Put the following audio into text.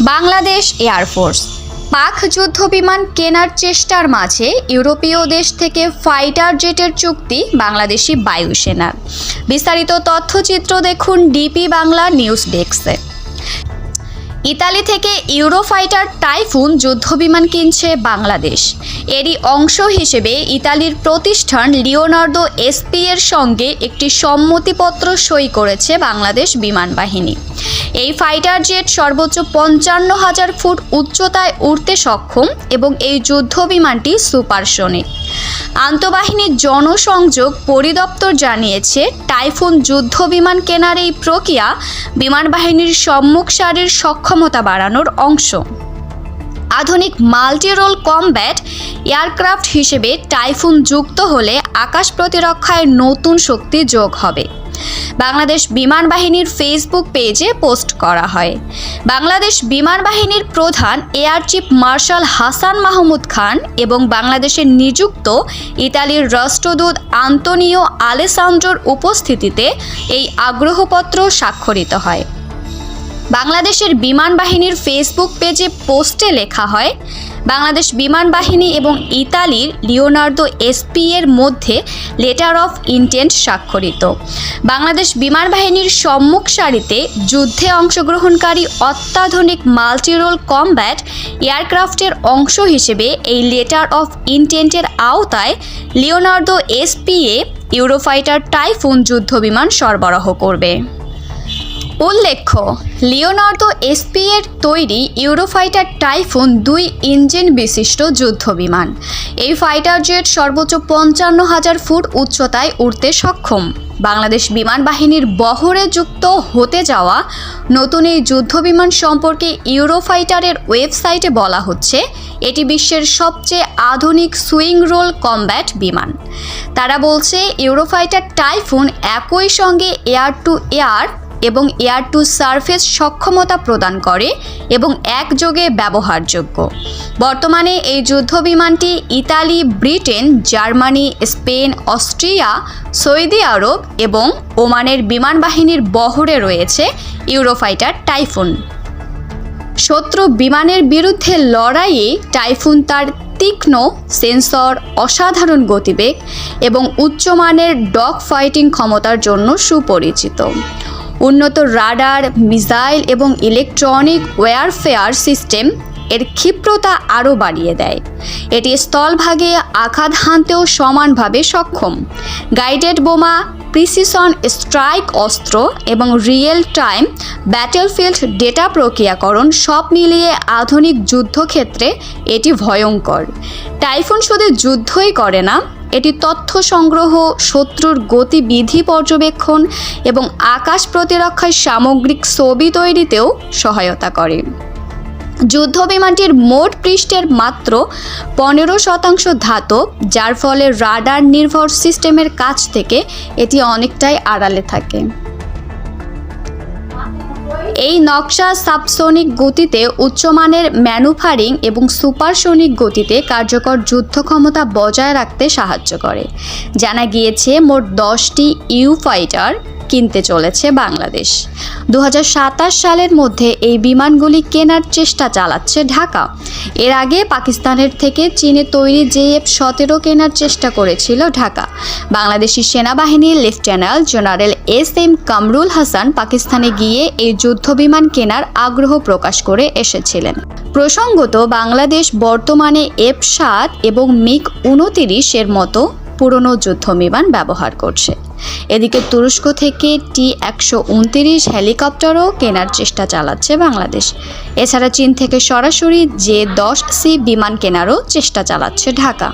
Bangladesh air force পাক যুদ্ধ বিমান কেনার চেষ্টার মাঝে ইউরোপীয় দেশ থেকে ফাইটার জেটের চুক্তি বাংলাদেশি বায়ুসেনার। বিস্তারিত তথ্যচিত্র দেখুন ডিপি বাংলা নিউজ ডেস্কে। ইতালি থেকে ইউরোফাইটার টাইফুন যুদ্ধবিমান কিনছে বাংলাদেশ। এরই অংশ হিসেবে ইতালির প্রতিষ্ঠান লিওনার্দো এসপি এর সঙ্গে একটি সম্মতিপত্র সই করেছে বাংলাদেশ বিমান বাহিনী। এই ফাইটার জেট সর্বোচ্চ 55,000 ফুট উচ্চতায় উড়তে সক্ষম এবং এই যুদ্ধ বিমানটি সুপারসনিক। আন্তঃবাহিনী জনসংযোগ পরিদপ্তর জানিয়েছে, টাইফুন যুদ্ধ বিমান কেনার এই প্রক্রিয়া বিমান বাহিনীর সম্মুখ সারির সক্ষমতা বাড়ানোর অংশ। আধুনিক মাল্টি রোল কমব্যাট এয়ারক্রাফট হিসেবে টাইফুন যুক্ত হলে আকাশ প্রতিরক্ষায় নতুন শক্তি যোগ হবে। বাংলাদেশ বিমান বাহিনীর ফেসবুক পেজে পোস্ট করা হয়। বাংলাদেশ বিমান বাহিনীর প্রধান air chief marshal Hasan Mahmud Khan এবং বাংলাদেশের নিযুক্ত ইতালির রাষ্ট্রদূত আন্তোনিও আলেসান্দ্রোর উপস্থিতিতে এই আগ্রহপত্র স্বাক্ষরিত হয়। বাংলাদেশের বিমান বাহিনীর ফেসবুক পেজে পোস্টে লেখা হয়, বাংলাদেশ বিমান বাহিনী এবং ইতালির লিওনার্দো এসপি এর মধ্যে লেটার অফ ইন্টেন্ট স্বাক্ষরিত। বাংলাদেশ বিমান বাহিনীর সম্মুখ সারিতে যুদ্ধে অংশগ্রহণকারী অত্যাধুনিক মাল্টিরোল কমব্যাট এয়ারক্রাফটের অংশ হিসেবে এই লেটার অফ ইন্টেন্টের আওতায় লিওনার্দো এসপি এ ইউরোফাইটার টাইফুন যুদ্ধবিমান সরবরাহ করবে। উল্লেখ্য, লিওনার্দো এসপি এর তৈরি ইউরোফাইটার টাইফুন 2 ইঞ্জিন বিশিষ্ট যুদ্ধবিমান। এই ফাইটার জেট সর্বোচ্চ 55,000 ফুট উচ্চতায় উড়তে সক্ষম। বাংলাদেশ বিমান বাহিনীর বহরে যুক্ত হতে যাওয়া নতুন এই যুদ্ধবিমান সম্পর্কে ইউরোফাইটারের ওয়েবসাইটে বলা হচ্ছে, এটি বিশ্বের সবচেয়ে আধুনিক সুইং রোল কমব্যাট বিমান। তারা বলছে, ইউরোফাইটার টাইফুন একই সঙ্গে এয়ার টু এয়ার এবং এয়ার টু সারফেস সক্ষমতা প্রদান করে এবং একযোগে ব্যবহারযোগ্য। বর্তমানে এই যুদ্ধ বিমানটি Italy, Britain, Germany, Spain, Austria, Saudi Arab এবং ওমানের বিমান বাহিনীর বহরে রয়েছে ইউরোফাইটার টাইফুন। শত্রু বিমানের বিরুদ্ধে লড়াইয়ে টাইফুন তার তীক্ষ্ণ সেন্সর, অসাধারণ গতিবেগ এবং উচ্চমানের ডগ ফাইটিং ক্ষমতার জন্য সুপরিচিত। উন্নত রাডার, মিসাইল এবং ইলেকট্রনিক ওয়্যারফেয়ার সিস্টেম এর ক্ষিপ্রতা আরও বাড়িয়ে দেয়। এটি স্থলভাগে আঘাত হানতেও সমানভাবে সক্ষম। গাইডেড বোমা, প্রিসিশন স্ট্রাইক অস্ত্র এবং রিয়েল টাইম ব্যাটেলফিল্ড ডেটা প্রক্রিয়াকরণ সব মিলিয়ে আধুনিক যুদ্ধক্ষেত্রে এটি ভয়ঙ্কর। টাইফুন শুধু যুদ্ধই করে না, এটি তথ্য সংগ্রহ, শত্রুর গতিবিধি পর্যবেক্ষণ এবং আকাশ প্রতিরক্ষায় সামগ্রিক ছবি তৈরিতেও সহায়তা করে। যুদ্ধ বিমানটির মোট পৃষ্ঠের মাত্র 15% ধাতব, যার ফলে রাডার নির্ভর সিস্টেমের কাছ থেকে এটি অনেকটাই আড়ালে থাকে। এই নকশা সাবসোনিক গতিতে উচ্চমানের ম্যানুভারিং এবং সুপারসোনিক গতিতে কার্যকর যুদ্ধ ক্ষমতা বজায় রাখতে সাহায্য করে। জানা গিয়েছে, মোট 10টি ইউফাইটার কিনতে চলেছে বাংলাদেশ। 2027 সালের মধ্যে এই বিমানগুলি কেনার চেষ্টা চালাচ্ছে ঢাকা। এর আগে পাকিস্তানের থেকে চীনে তৈরি JF-17 কেনার চেষ্টা করেছিল ঢাকা। বাংলাদেশি সেনাবাহিনীর lieutenant general SM Kamrul Hasan পাকিস্তানে গিয়ে এই যুদ্ধবিমান কেনার আগ্রহ প্রকাশ করে এসেছিলেন। প্রসঙ্গত, বাংলাদেশ বর্তমানে F-7 এবং MiG-29 এর মতো পুরনো যুদ্ধবিমান ব্যবহার করছে। এদিকে তুরস্ক থেকে T-129 হেলিকপ্টারও কেনার চেষ্টা চালাচ্ছে বাংলাদেশ। এছাড়া চীন থেকে সরাসরি J-10C বিমান কেনারও চেষ্টা চালাচ্ছে ঢাকা।